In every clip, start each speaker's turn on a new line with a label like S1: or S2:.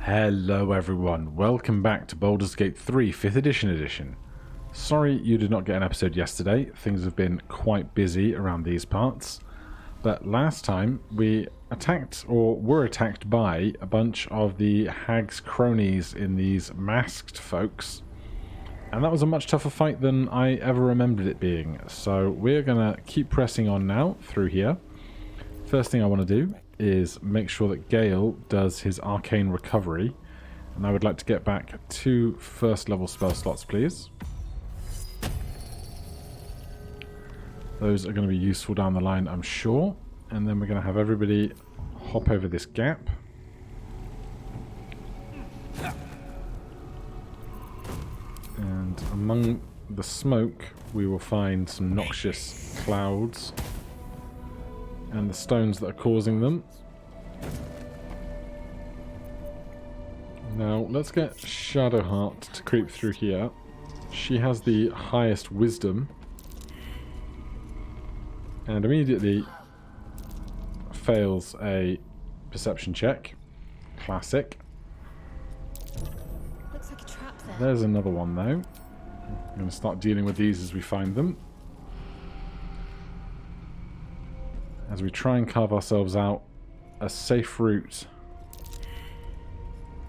S1: Hello everyone, welcome back to Baldur's Gate 3 5th edition. Sorry you did not get an episode yesterday, things have been quite busy around these parts. But last time we were attacked by a bunch of the hag's cronies in these masked folks. And that was a much tougher fight than I ever remembered it being. So we're going to keep pressing on now through here. First thing I want to do is make sure that Gale does his arcane recovery. And I would like to get back 2 first level spell slots, please. Those are going to be useful down the line, I'm sure. And then we're going to have everybody hop over this gap. And among the smoke, we will find some noxious clouds and the stones that are causing them. Now, let's get Shadowheart to creep through here. She has the highest wisdom. And immediately fails a perception check. Classic.
S2: Looks like a trap there.
S1: There's another one, though. I'm going to start dealing with these as we find them. As we try and carve ourselves out a safe route.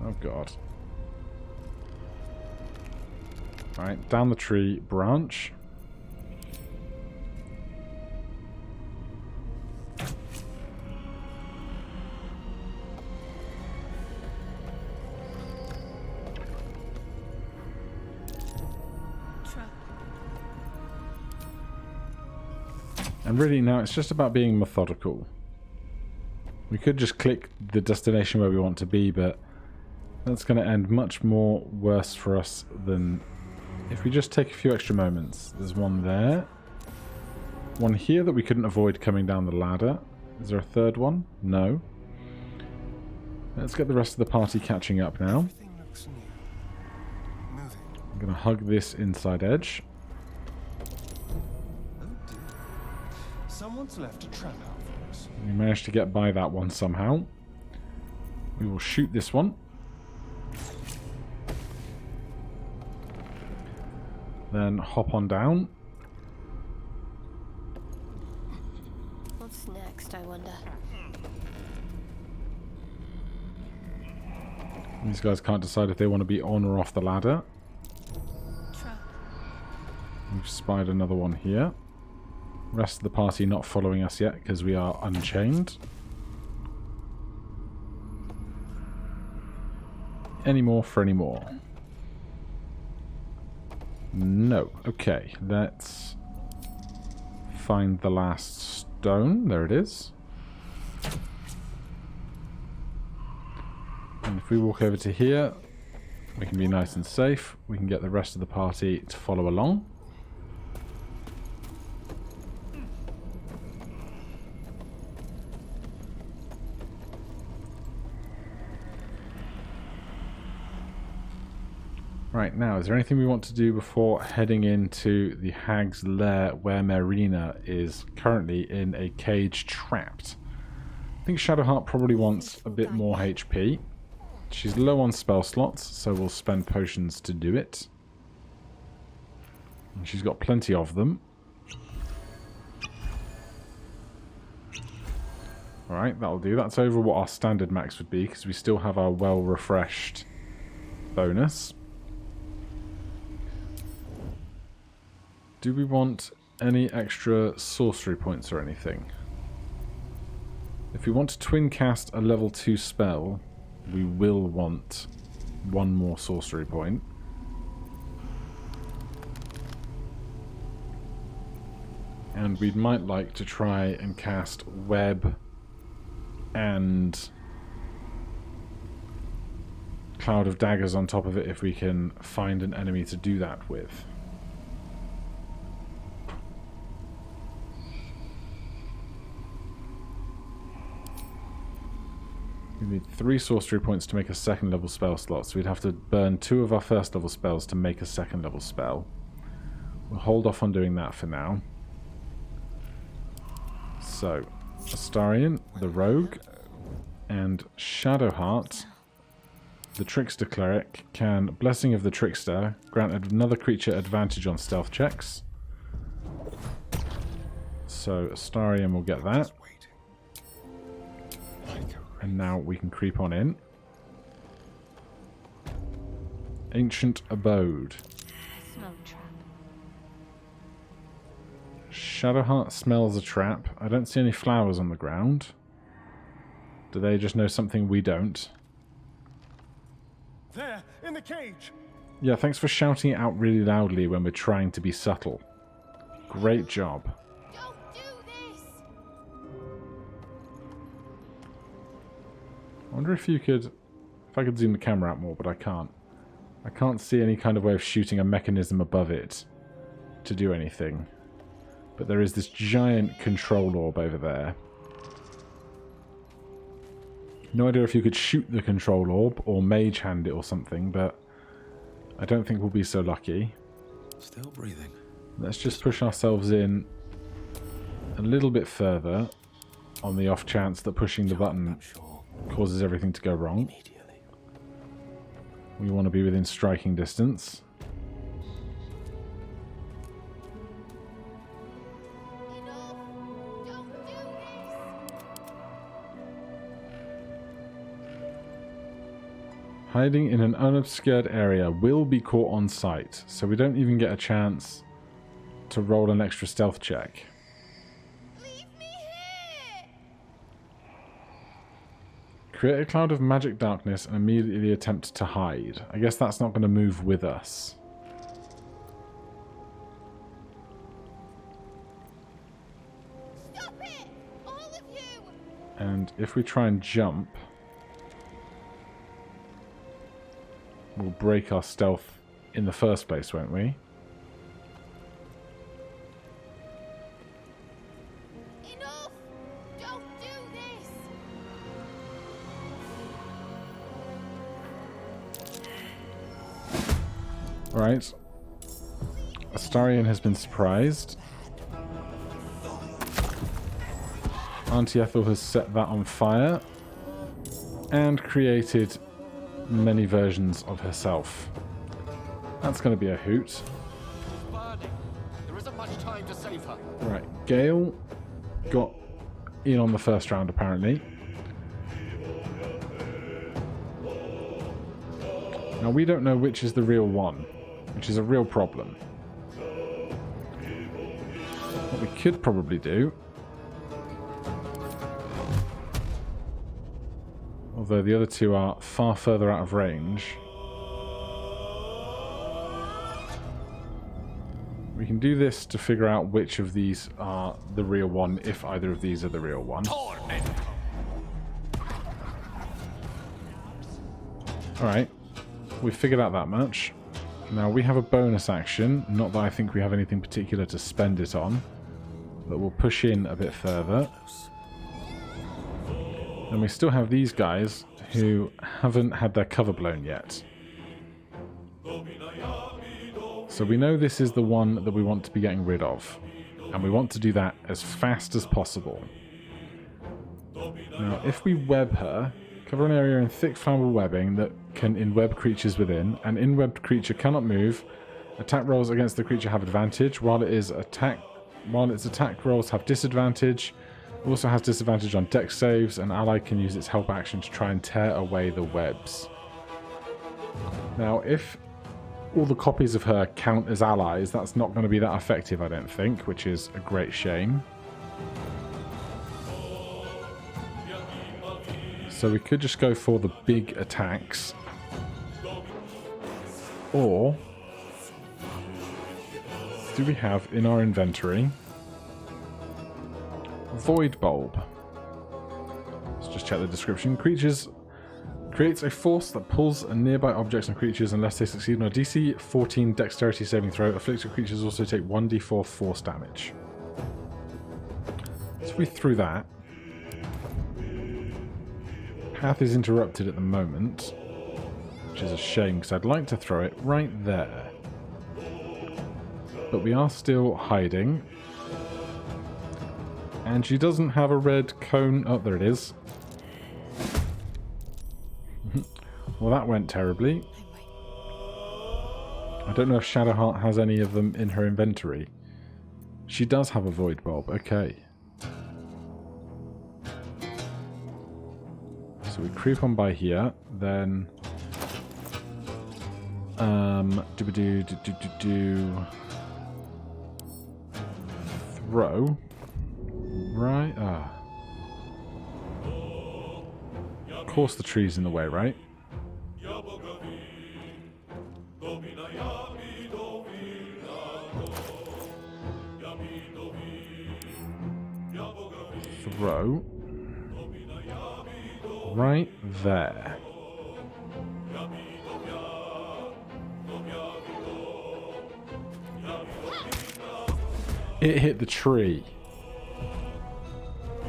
S1: Oh god. Alright, down the tree, branch.
S2: Trap.
S1: And really now it's just about being methodical. We could just click the destination where we want to be, but that's going to end much more worse for us than if we just take a few extra moments. There's one there. One here that we couldn't avoid coming down the ladder. Is there a third one? No. Let's get the rest of the party catching up now. I'm going to hug this inside edge.
S3: Someone's left a trap out for us.
S1: We managed to get by that one somehow. We will shoot this one. Then hop on down.
S2: What's next, I wonder?
S1: These guys can't decide if they want to be on or off the ladder.
S2: Trap.
S1: We've spied another one here. Rest of the party not following us yet because we are unchained. Any more for any more? No. Okay, let's find the last stone. There it is. And if we walk over to here, we can be nice and safe. We can get the rest of the party to follow along. Right, now, is there anything we want to do before heading into the Hag's Lair where Marina is currently in a cage trapped? I think Shadowheart probably wants a bit more HP. She's low on spell slots, so we'll spend potions to do it. And she's got plenty of them. Alright, that'll do. That's over what our standard max would be, because we still have our well-refreshed bonus. Do we want any extra sorcery points or anything? If we want to twin cast a level 2 spell, we will want 1 more sorcery point. And we might like to try and cast web and cloud of daggers on top of it if we can find an enemy to do that with. We need 3 sorcery points to make a 2nd level spell slot, so we'd have to burn 2 of our 1st level spells to make a 2nd level spell. We'll hold off on doing that for now. So, Astarion, the rogue, and Shadowheart the Trickster Cleric can Blessing of the Trickster, grant another creature advantage on stealth checks. So Astarion will get that. And now we can creep on in. Ancient Abode.
S2: Smoke trap.
S1: Shadowheart smells a trap. I don't see any flowers on the ground. Do they just know something we don't?
S3: There, in the cage.
S1: Yeah, thanks for shouting it out really loudly when we're trying to be subtle. Great job.
S2: Don't do this.
S1: I wonder if you could... If I could zoom the camera out more, but I can't. I can't see any kind of way of shooting a mechanism above it to do anything. But there is this giant control orb over there. No idea if you could shoot the control orb or mage hand it or something, but I don't think we'll be so lucky.
S4: Still breathing.
S1: Let's just push ourselves in a little bit further on the off chance that pushing the button causes everything to go wrong.
S4: Immediately.
S1: We want to be within striking distance.
S2: Enough. Don't do this.
S1: Hiding in an unobscured area will be caught on sight, so we don't even get a chance to roll an extra stealth check.
S2: Leave me here.
S1: Create a cloud of magic darkness and immediately attempt to hide. I guess that's not going to move with us.
S2: Stop it, all of you.
S1: And if we try and jump, we'll break our stealth in the first place, won't we?
S2: Enough. Don't do this.
S1: Alright. Astarion has been surprised. Auntie Ethel has set that on fire and created many versions of herself. That's going to be a hoot.
S3: Burning. There isn't much time to save her.
S1: Right, Gale got in on the first round apparently. Now we don't know which is the real one, which is a real problem. What we could probably do, although the other two are far further out of range, we can do this to figure out which of these are the real one, if either of these are the real one. Alright, we've figured out that much. Now we have a bonus action, not that I think we have anything particular to spend it on, but we'll push in a bit further. And we still have these guys who haven't had their cover blown yet. So we know this is the one that we want to be getting rid of. And we want to do that as fast as possible. Now, if we web her, cover an area in thick flammable webbing that can in-web creatures within. An in-webbed creature cannot move. Attack rolls against the creature have advantage, while its attack rolls have disadvantage. It also has disadvantage on dex saves. An ally can use its help action to try and tear away the webs. Now, if all the copies of her count as allies, that's not going to be that effective, I don't think, which is a great shame. So we could just go for the big attacks. Or do we have in our inventory Void Bulb? Let's just check the description. Creatures creates a force that pulls nearby objects and creatures unless they succeed on a DC 14 dexterity saving throw. Afflicted creatures also take 1d4 force damage. So if we threw that, path is interrupted at the moment, which is a shame because I'd like to throw it right there. But we are still hiding. And she doesn't have a red cone. Oh, there it is. Well, that went terribly. I don't know if Shadowheart has any of them in her inventory. She does have a Void Bulb, okay. So we creep on by here, then... Throw. Right, Of course the tree's in the way, right? Throw. Right there. It hit the tree.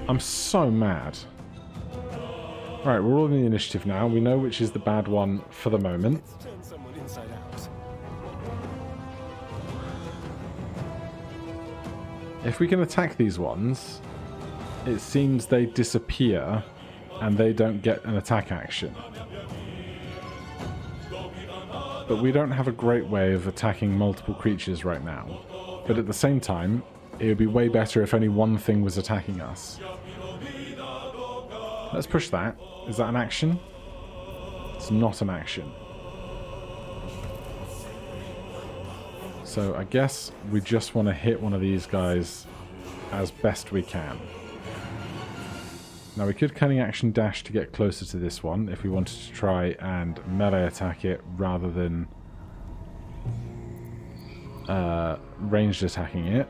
S1: I'm so mad. Alright, we're all in the initiative now. We know which is the bad one for the moment.
S3: Turn someone inside out.
S1: If we can attack these ones, it seems they disappear and they don't get an attack action. But we don't have a great way of attacking multiple creatures right now. But at the same time, it would be way better if only one thing was attacking us. Let's push that. Is that an action? It's not an action. So I guess we just want to hit one of these guys as best we can. Now we could cunning action dash to get closer to this one if we wanted to try and melee attack it rather than ranged attacking it.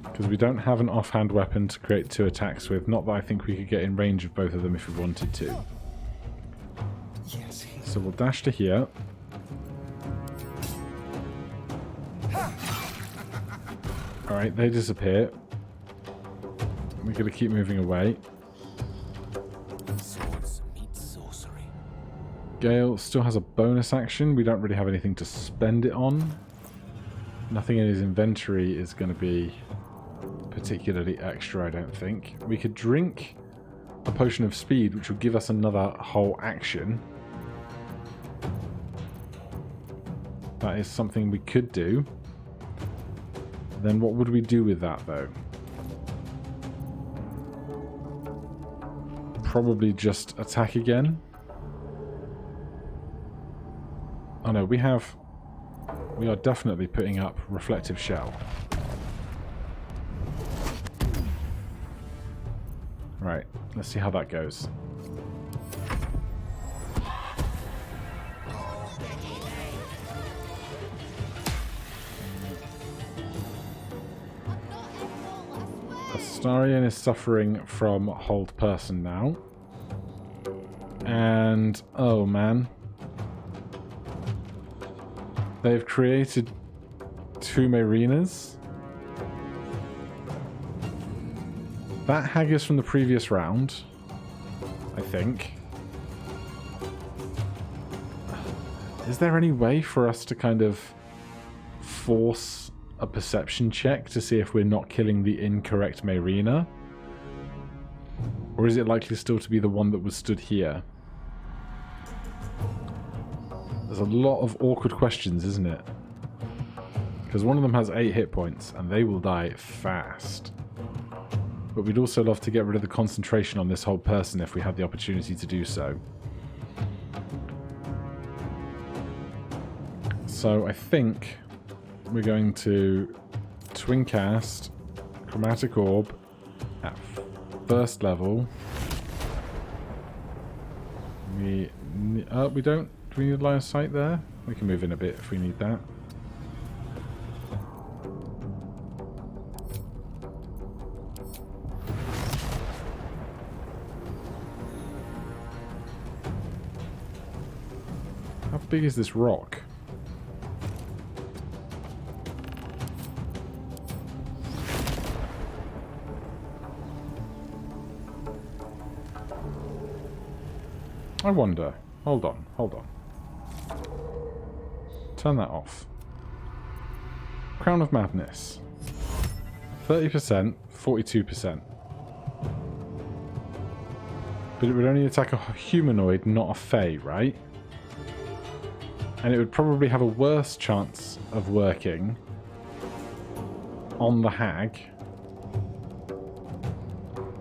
S1: Because we don't have an offhand weapon to create two attacks with. Not that I think we could get in range of both of them if we wanted to.
S3: Yes.
S1: So we'll dash to here. Alright, they disappear. We're going to keep moving away.
S3: Swords meet sorcery.
S1: Gale still has a bonus action. We don't really have anything to spend it on. Nothing in his inventory is going to be particularly extra, I don't think. We could drink a potion of speed, which would give us another whole action. That is something we could do. Then what would we do with that, though? Probably just attack again. Oh no, we are definitely putting up Reflective Shell. Right, let's see how that goes. Astarion is suffering from Hold Person now. And, oh man. They've created two Marinas. That Haggis from the previous round, I think. Is there any way for us to kind of force a perception check to see if we're not killing the incorrect Marina? Or is it likely still to be the one that was stood here? There's a lot of awkward questions, isn't it? Because one of them has 8 hit points, and they will die fast. But we'd also love to get rid of the concentration on this whole person if we had the opportunity to do so. So I think we're going to twin cast Chromatic Orb at first level. We don't. Do we need line of sight there? We can move in a bit if we need that. How big is this rock? I wonder. Hold on. Turn that off. Crown of Madness. 30%, 42%. But it would only attack a humanoid, not a fae, right? And it would probably have a worse chance of working on the hag,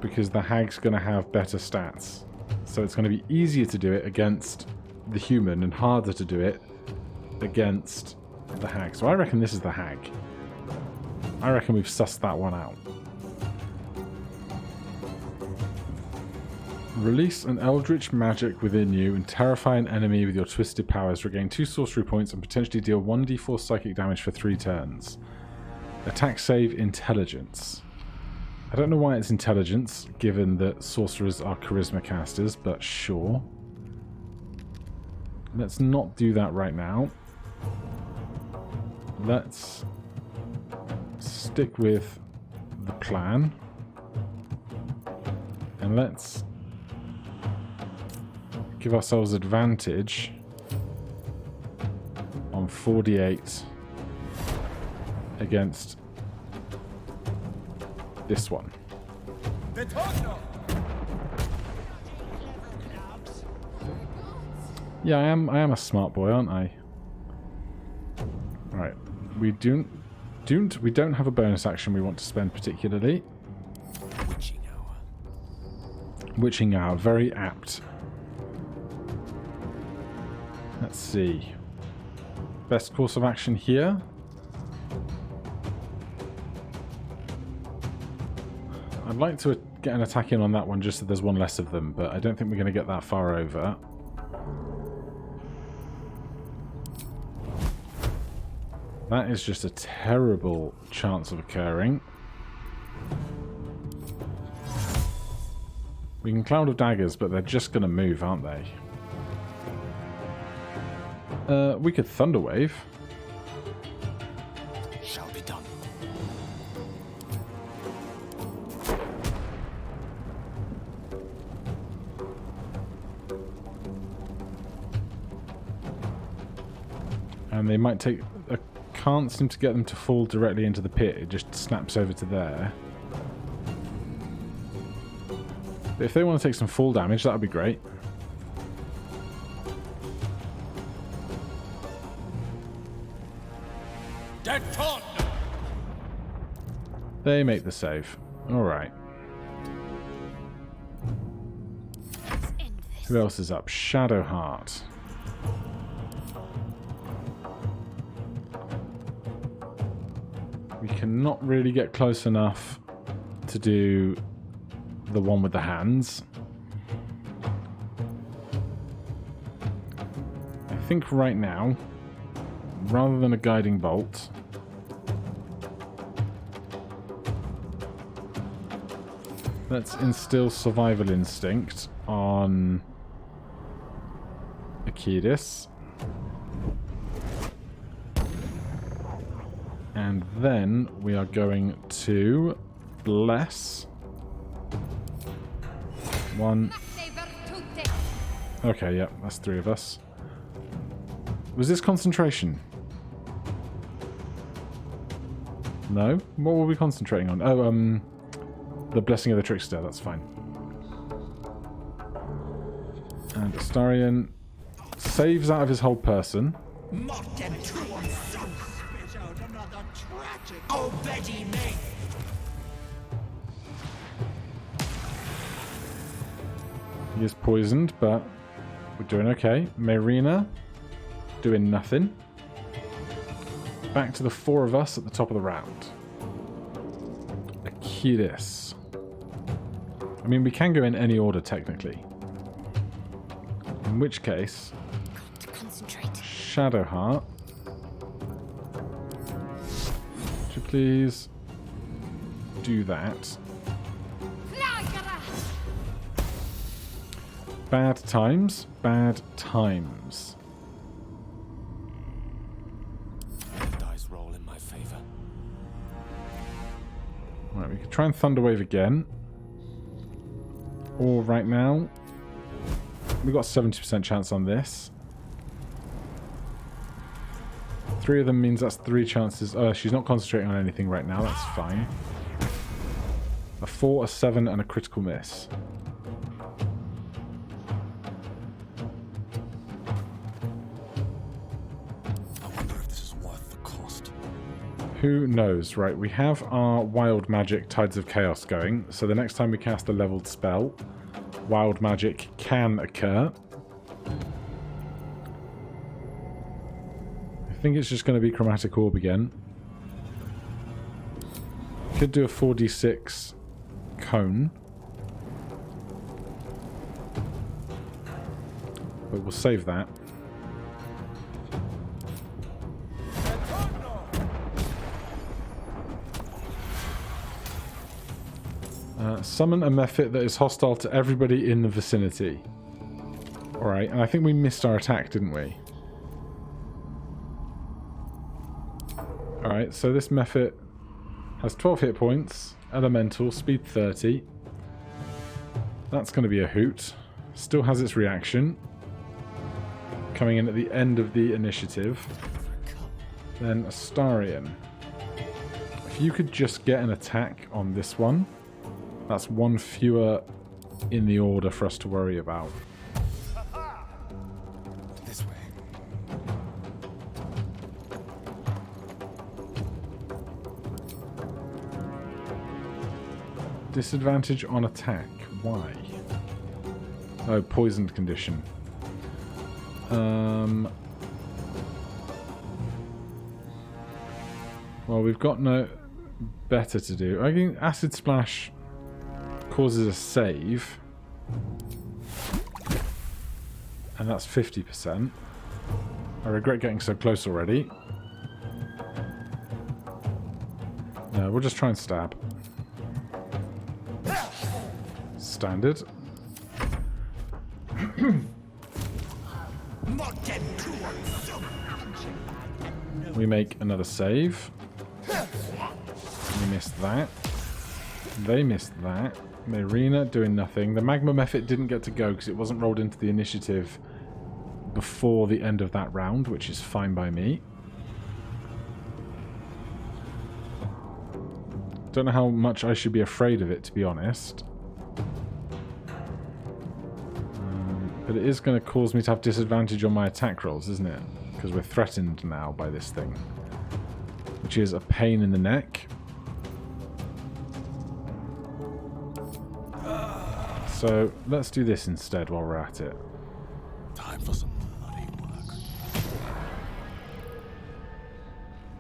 S1: because the hag's going to have better stats. So it's going to be easier to do it against the human and harder to do it against the hag. So I reckon this is the hag. I reckon we've sussed that one out. Release an eldritch magic within you and terrify an enemy with your twisted powers. Regain 2 sorcery points and potentially deal 1d4 psychic damage for 3 turns. Attack save intelligence. I don't know why it's intelligence, given that sorcerers are charisma casters, but sure. Let's not do that right now. Let's stick with the plan. And let's give ourselves advantage on 4d8 against this one. Yeah, I am a smart boy, aren't I? Right. We don't have a bonus action we want to spend particularly.
S3: Witching hour.
S1: Witching hour, very apt. Let's see. Best course of action here. I'd like to get an attack in on that one just so there's one less of them, but I don't think we're going to get that far over. That is just a terrible chance of occurring. We can Cloud of Daggers, but they're just going to move, aren't they? We could Thunderwave.
S3: Shall be done.
S1: And they might take... I can't seem to get them to fall directly into the pit. It just snaps over to there. But if they want to take some fall damage, that would be great. They make the save. Alright. Who else is up? Shadowheart. We cannot really get close enough to do the one with the hands. I think right now, rather than a guiding bolt, let's instill survival instinct on Achilles. And then we are going to bless. One. Okay, yeah, that's 3 of us. Was this concentration? No? What were we concentrating on? Oh, the Blessing of the Trickster, that's fine. And Astarion saves out of his whole person. He is poisoned, but we're doing okay. Marina, doing nothing. Back to the 4 of us at the top of the round. Achilles. I mean, we can go in any order, technically. In which case... Shadowheart. Would you please do that? Bad times. Bad times.
S3: Dice roll in my favor.
S1: Right, we could try and Thunderwave again. Or right now, we've got a 70% chance on this. 3 of them means that's 3 chances. She's not concentrating on anything right now. That's fine. A 4, a 7, and a critical miss.
S3: I wonder if this is worth the cost.
S1: Who knows, right? We have our wild magic Tides of Chaos going, so the next time we cast a leveled spell, wild magic can occur. I think it's just going to be Chromatic Orb again. Could do a 4d6 cone. But we'll save that. Summon a Mephit that is hostile to everybody in the vicinity. Alright, and I think we missed our attack, didn't we? Alright, so this Mephit has 12 hit points, elemental, speed 30. That's going to be a hoot. Still has its reaction. Coming in at the end of the initiative. Then Astarion. If you could just get an attack on this one, that's 1 fewer in the order for us to worry about.
S3: This way.
S1: Disadvantage on attack. Why? Oh, poisoned condition. Well, we've got no better to do. I think Acid Splash causes a save. And that's 50%. I regret getting so close already. No, we'll just try and stab. Standard. We make another save. We missed that. They missed that. Marina doing nothing. The Magma Mephit didn't get to go because it wasn't rolled into the initiative before the end of that round, which is fine by me. Don't know how much I should be afraid of it, to be honest. But it is going to cause me to have disadvantage on my attack rolls, isn't it? Because we're threatened now by this thing. Which is a pain in the neck. So let's do this instead while we're at it.
S3: Time for some bloody work.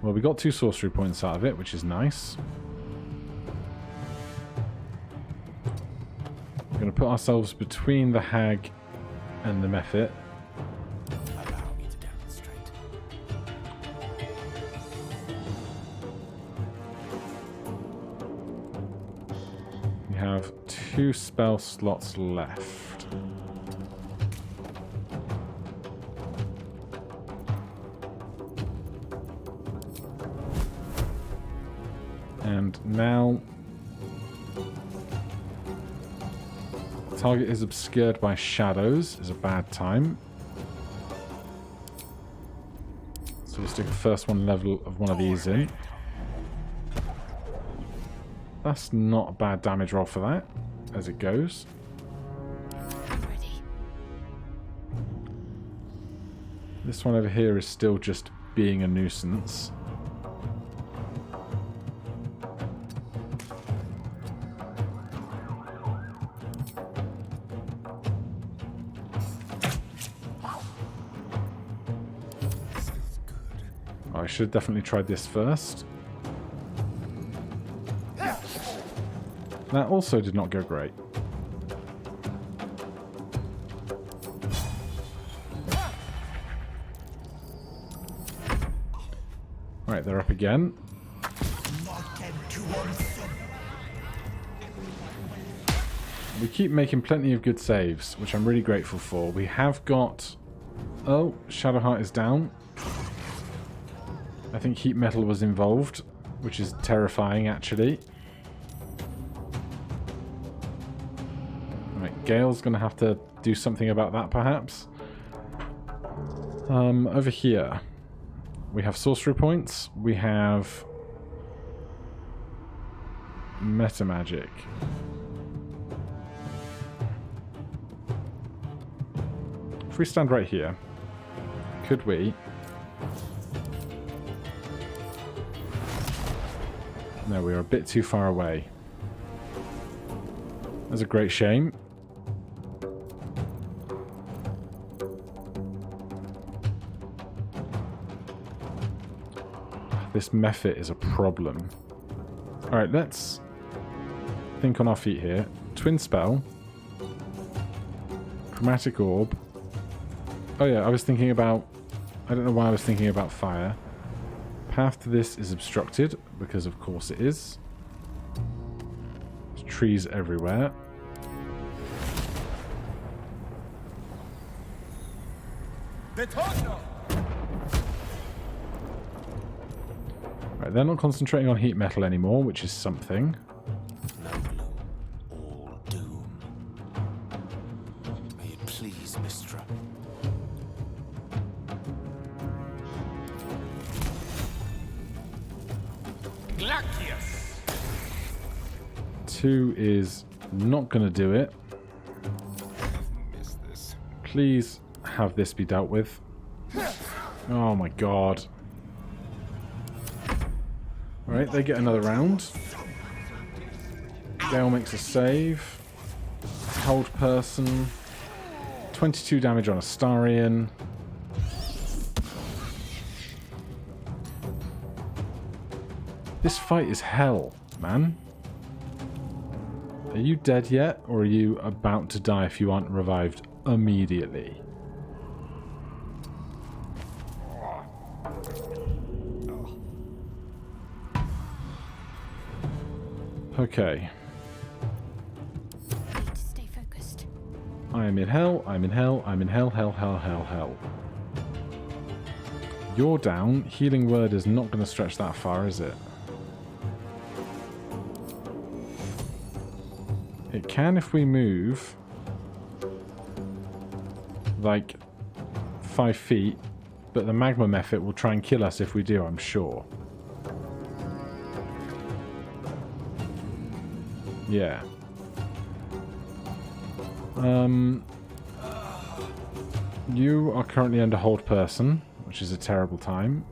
S1: Well, we got 2 sorcery points out of it, which is nice. We're going to put ourselves between the hag and the Mephit.
S3: Allow me to demonstrate.
S1: We have 2 spell slots left. And now the target is obscured by shadows is a bad time. So we'll stick the first one level of one of these in. That's not a bad damage roll for that, as it goes.
S2: Ready.
S1: This one over here is still just being a nuisance. I should have definitely tried this first. That also did not go great. Right, they're up again. We keep making plenty of good saves, which I'm really grateful for. We have got... Oh, Shadowheart is down. I think heat metal was involved, which is terrifying, actually. Right, Gale's going to have to do something about that, perhaps. Over here. We have sorcery points. We have meta magic. If we stand right here, could we? No, we are a bit too far away. That's a great shame. This method is a problem. Alright, let's think on our feet here. Twin spell. Chromatic orb. Oh yeah, I was thinking about... I don't know why I was thinking about fire. Path to this is obstructed, because of course it is. There's trees everywhere. Right, they're not concentrating on heat metal anymore, which is something.
S3: No gloom, all doom. May it please, Mistra. Glacius!
S1: 2 is not going to do it.
S3: Is this?
S1: Please have this be dealt with. Oh my god. Alright, they get another round. Gale makes a save. Hold person. 22 damage on Astarion. This fight is hell, man. Are you dead yet, or are you about to die if you aren't revived immediately? Okay.
S2: Need to stay focused.
S1: I am in hell, I'm in hell, I'm in hell, hell, hell, hell, hell. You're down. Healing word is not going to stretch that far, is it? It can if we move like 5 feet, but the magma method will try and kill us if we do, I'm sure. Yeah. You are currently under hold person, which is a terrible time.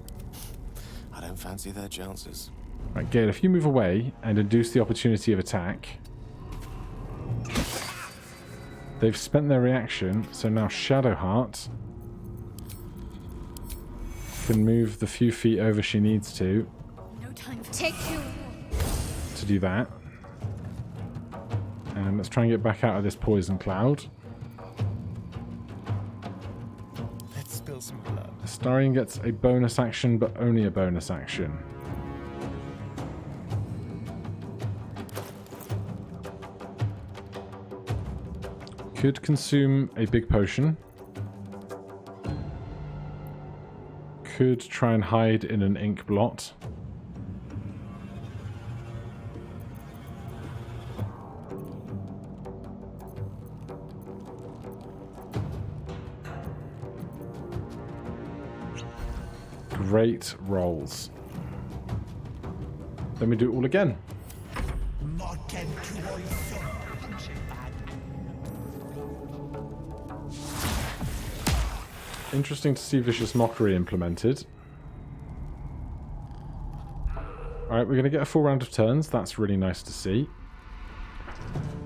S3: I don't fancy their chances.
S1: Right, Gale, if you move away and induce the opportunity of attack. They've spent their reaction, so now Shadowheart can move the few feet over she needs to
S2: No time for take two.
S1: do that. And let's try and get back out of this poison cloud.
S3: Let's spill some blood.
S1: Astarion gets a bonus action, but only a bonus action. Could consume a big potion. Could try and hide in an ink blot. Great rolls. Let me do it all again. Interesting to see Vicious Mockery implemented. Alright, we're going to get a full round of turns. That's really nice to see.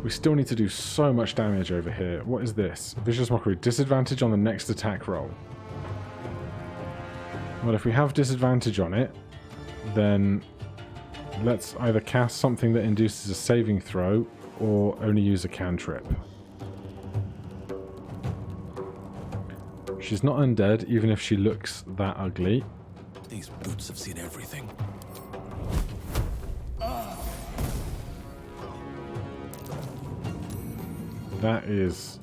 S1: We still need to do so much damage over here. What is this? Vicious Mockery. Disadvantage on the next attack roll. Well, if we have disadvantage on it, then let's either cast something that induces a saving throw or only use a cantrip. She's not undead, even if she looks that ugly.
S3: These boots have seen everything.
S1: That is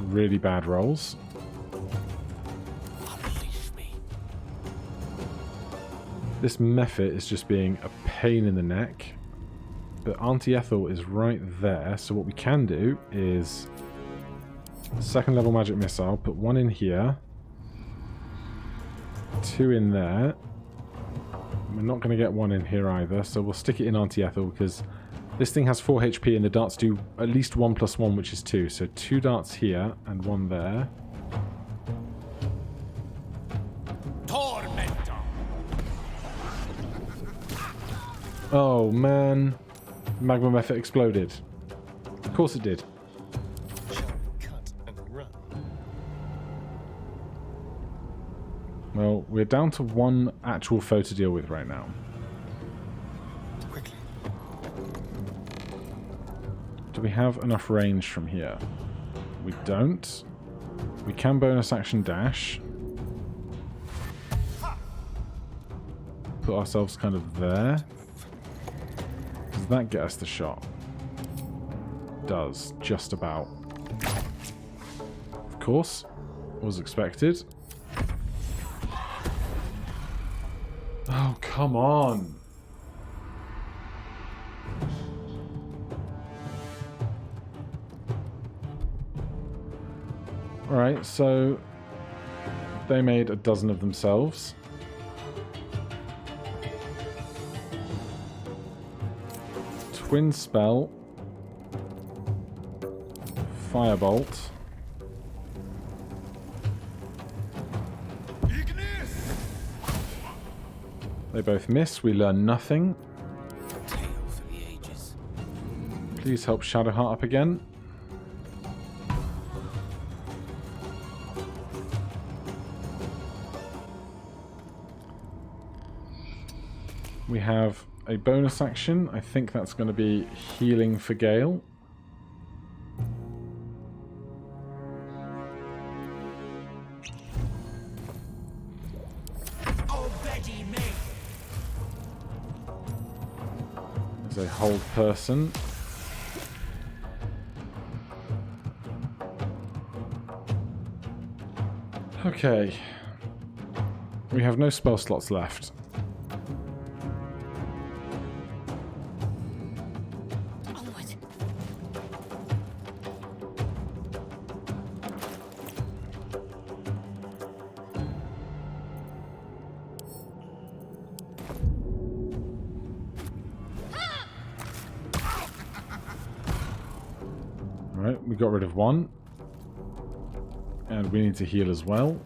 S1: really bad rolls.
S3: Unleash me.
S1: This method is just being a pain in the neck. But Auntie Ethel is right there, so what we can do is second level magic missile, put one in here, 2 in there, We're not going to get one in here either, so we'll stick it in Auntie Ethel because this thing has 4 HP and the darts do at least 1 + 1, which is 2. So 2 darts here and 1 there.
S3: Tormentor.
S1: Oh man, magma method exploded. Of course it did.
S3: Cut and run.
S1: Well, we're down to 1 actual foe to deal with right now.
S3: Quickly.
S1: Do we have enough range from here? We don't. We can bonus action dash. Put ourselves kind of there. Does that get us the shot? Does, just about. Of course, was expected. Oh, come on. Alright, so they made a dozen of themselves. Twin spell. Firebolt. They both miss. We learn nothing.
S3: Tale for the ages.
S1: Please help Shadowheart up again. We have a bonus action. I think that's going to be healing for Gale.
S3: Already made.
S1: There's a hold person. Okay. We have no spell slots left.
S2: Onward.
S1: Right, we got rid of one. And we need to heal as well.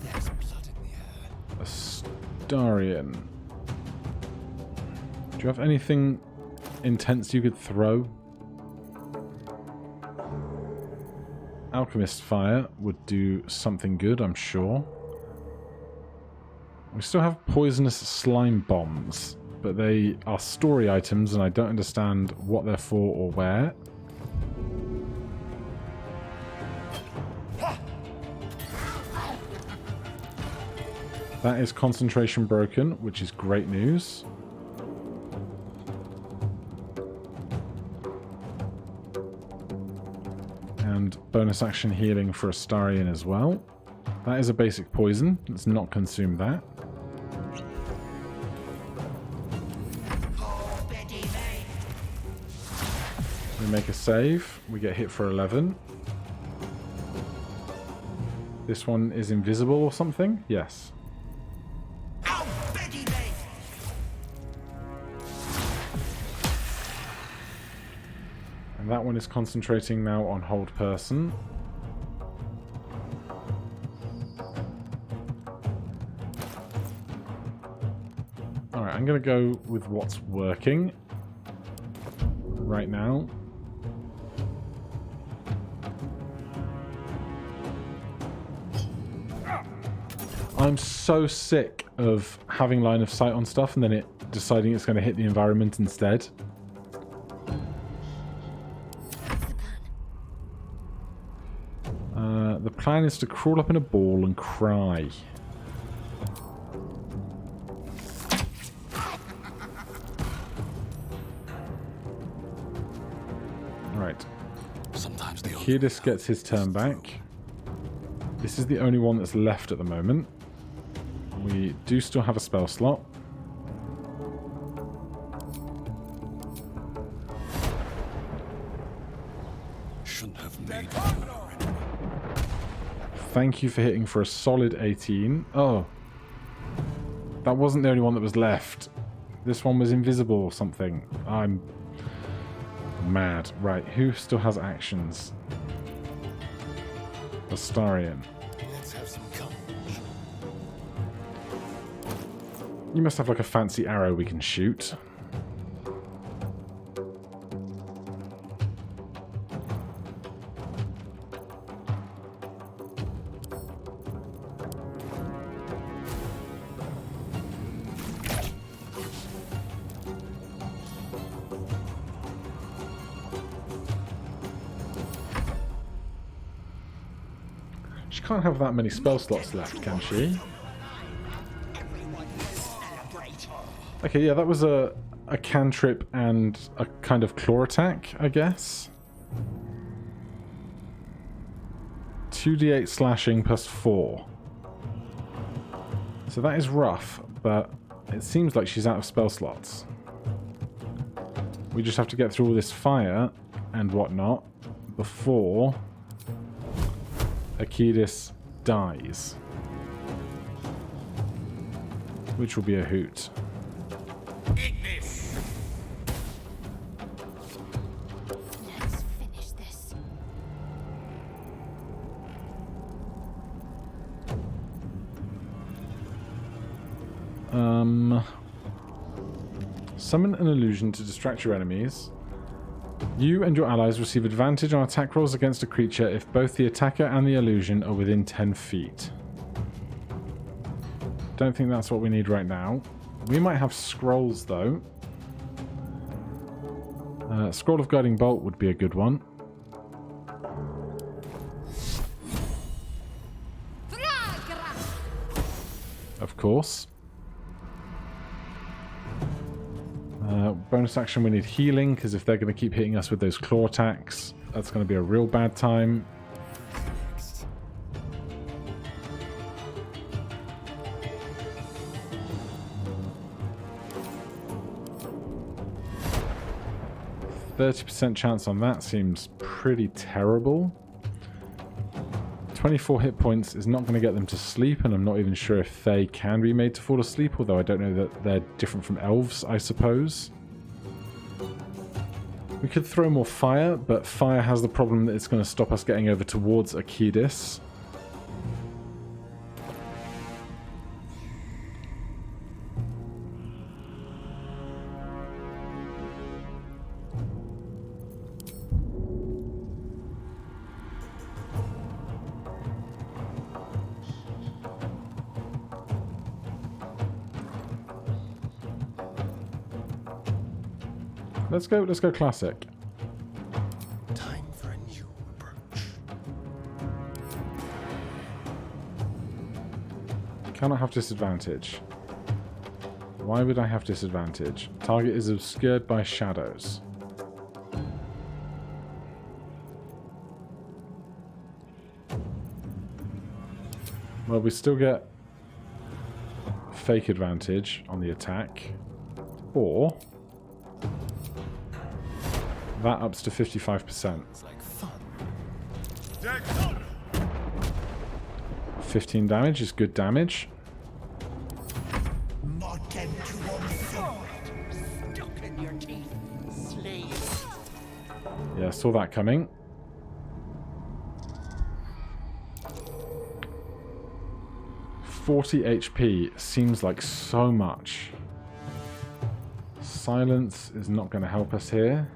S3: There's blood in the air.
S1: Astarian. Do you have anything intense you could throw? Alchemist Fire would do something good, I'm sure. We still have poisonous slime bombs, but they are story items and I don't understand what they're for or where. That is concentration broken, which is great news. And bonus action healing for Astarian as well. That is a basic poison. Let's not consume that. We make a save. We get hit for 11. This one is invisible or something? Yes. And that one is concentrating now on hold person. Alright, I'm going to go with what's working right now. I'm so sick of having line of sight on stuff and then it deciding it's going to hit the environment instead. The plan is to crawl up in a ball and cry. Right.
S3: Sometimes the
S1: Kiedis gets his turn back. This is the only one that's left at the moment. We do still have a spell slot. Thank you for hitting for a solid 18. Oh. That wasn't the only one that was left. This one was invisible or something. I'm mad. Right, who still has actions? Astarion.
S3: Let's have some courage.
S1: You must have like a fancy arrow we can shoot. She can't have that many spell slots left, can she? Okay, yeah, that was a cantrip and a kind of claw attack, I guess. 2d8 slashing plus 4. So that is rough, but it seems like she's out of spell slots. We just have to get through all this fire and whatnot before Arcana dies. Which will be a hoot.
S2: Let's finish this.
S1: Summon an illusion to distract your enemies. You and your allies receive advantage on attack rolls against a creature if both the attacker and the illusion are within 10 feet. Don't think that's what we need right now. We might have scrolls, though. Scroll of Guiding Bolt would be a good one. Of course. Bonus action, we need healing, because if they're going to keep hitting us with those claw attacks, that's going to be a real bad time. %30 chance on that seems pretty terrible. 24 hit points is not going to get them to sleep, and I'm not even sure if they can be made to fall asleep, although I don't know that they're different from elves, I suppose. We could throw more fire, but fire has the problem that it's going to stop us getting over towards Arcana. Let's go classic.
S3: Time for a new approach.
S1: Cannot have disadvantage. Why would I have disadvantage? Target is obscured by shadows. Well, we still get fake advantage on the attack. Or that ups to 55%.
S3: It's like fun.
S1: 15 damage is good damage.
S3: Stuck in your teeth. Slave.
S1: Yeah, saw that coming. $40 HP seems like so much. Silence is not going to help us here.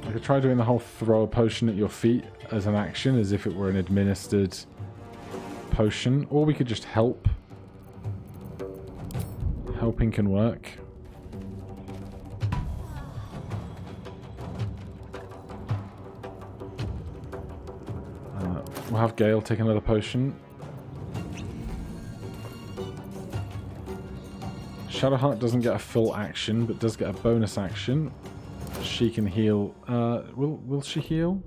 S1: I could try doing the whole throw a potion at your feet as an action, as if it were an administered potion, or we could just help. Helping can work. We'll have Gale take another potion. Shadowheart doesn't get a full action, but does get a bonus action. She can heal. Will she heal?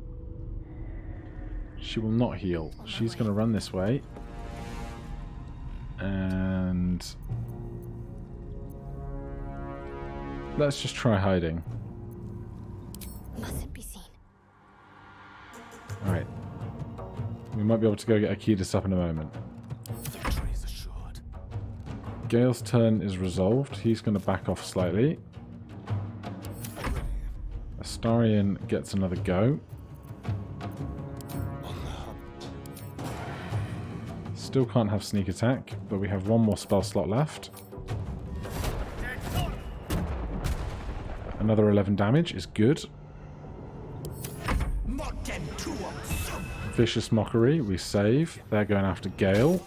S1: She will not heal. She's going to run this way. And let's just try hiding.
S2: Mustn't be seen.
S1: We might be able to go get Akidis up in a moment.
S3: Victory is assured.
S1: Gale's turn is resolved. He's going to back off slightly. Astarion gets another go. Still can't have sneak attack, but we have one more spell slot left. Another 11 damage is good. Vicious Mockery, we save. They're going after Gale.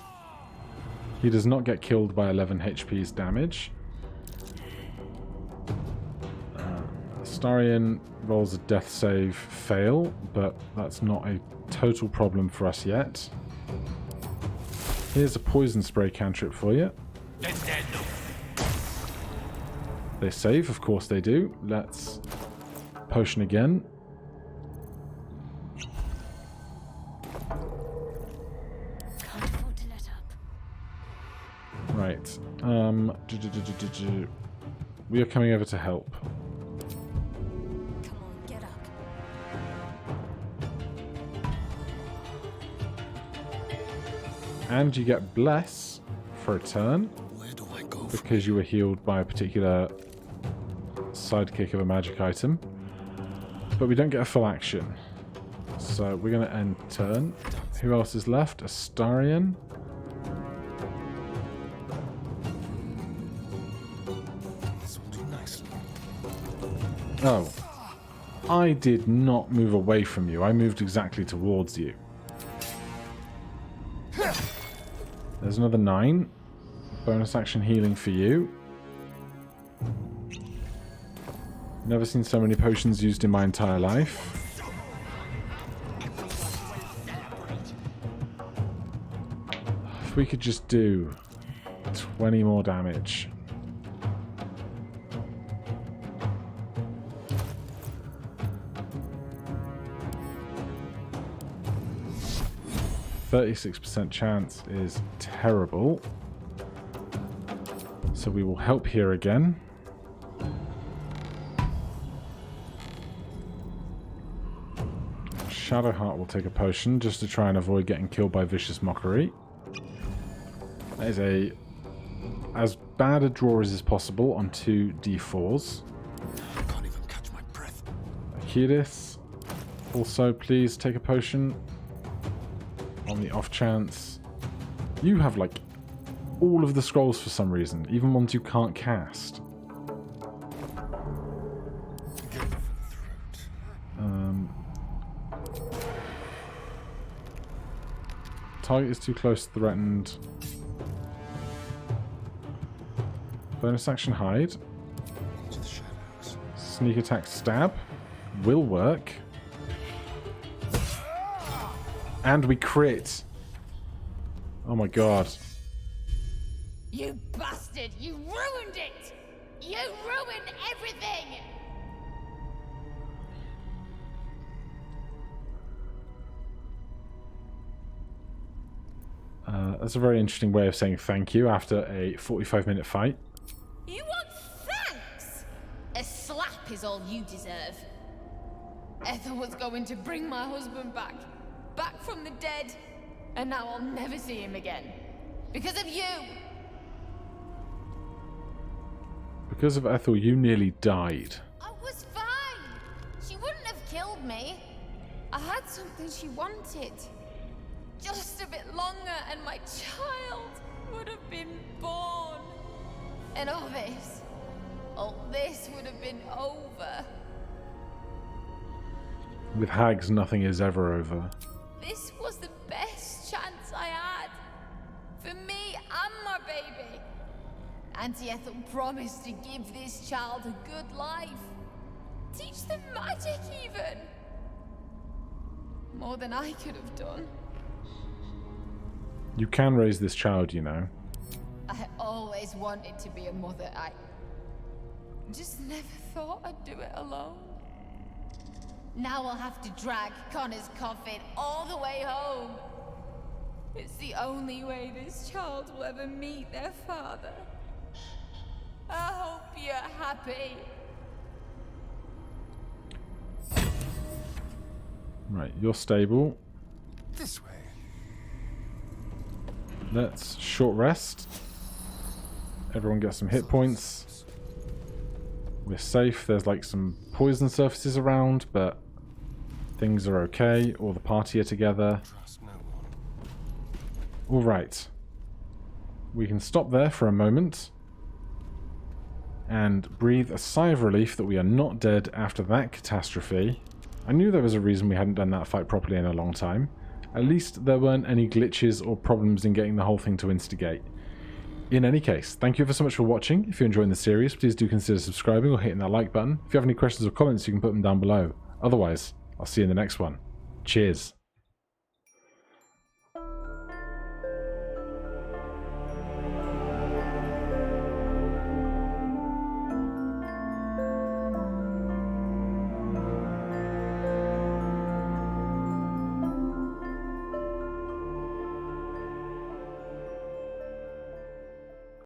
S1: He does not get killed by 11 HP's damage. Astarion rolls a death save fail, but that's not a total problem for us yet. Here's a poison spray cantrip for you. They save, of course they do. Let's potion again.
S2: Can't afford to let up.
S1: Right. We are coming over to help.
S2: Come on, get up.
S1: And you get Bless for a turn.
S3: Where do I go?
S1: Because you were healed by a particular sidekick of a magic item. But we don't get a full action. So we're going to end turn. Who else is left? Astarion.
S3: This will do nicely.
S1: Oh. I did not move away from you. I moved exactly towards you. There's another 9. Bonus action healing for you. Never seen so many potions used in my entire life. If we could just do 20 more damage. %36% chance is terrible. So we will help here again. Shadowheart will take a potion just to try and avoid getting killed by Vicious Mockery. That is as bad a draw as is possible on 2 d4s.
S3: I can't even catch my breath.
S1: Akidis, also please take a potion. On the off chance. You have like all of the scrolls for some reason, even ones you can't cast. Target is too close to threatened. Bonus action hide.
S3: Into the shadows.
S1: Sneak attack stab. Will work. And we crit. Oh my god.
S2: You bastard! You ruined it! You ruined everything!
S1: That's a very interesting way of saying thank you after a 45-minute fight.
S2: You want thanks? A slap is all you deserve. Ethel was going to bring my husband back. Back from the dead. And now I'll never see him again. Because of you!
S1: Because of Ethel, you nearly died.
S2: I was fine. She wouldn't have killed me. I had something she wanted. Just a bit longer and my child would have been born. And all this would have been over.
S1: With hags, nothing is ever over.
S2: This was the best chance I had. For me and my baby. Auntie Ethel promised to give this child a good life. Teach them magic even. More than I could have done.
S1: You can raise this child, you know.
S2: I always wanted to be a mother. I just never thought I'd do it alone. Now I'll have to drag Connor's coffin all the way home. It's the only way this child will ever meet their father. I hope you're happy.
S1: Right, you're stable.
S3: This way.
S1: Let's short rest. Everyone gets some hit points. We're safe. There's like some poison surfaces around, but things are okay. All the party are together. Alright. We can stop there for a moment and breathe a sigh of relief that we are not dead after that catastrophe. I knew there was a reason we hadn't done that fight properly in a long time. At least there weren't any glitches or problems in getting the whole thing to instigate. In any case, thank you ever so much for watching. If you're enjoying the series, please do consider subscribing or hitting that like button. If you have any questions or comments, you can put them down below. Otherwise, I'll see you in the next one. Cheers.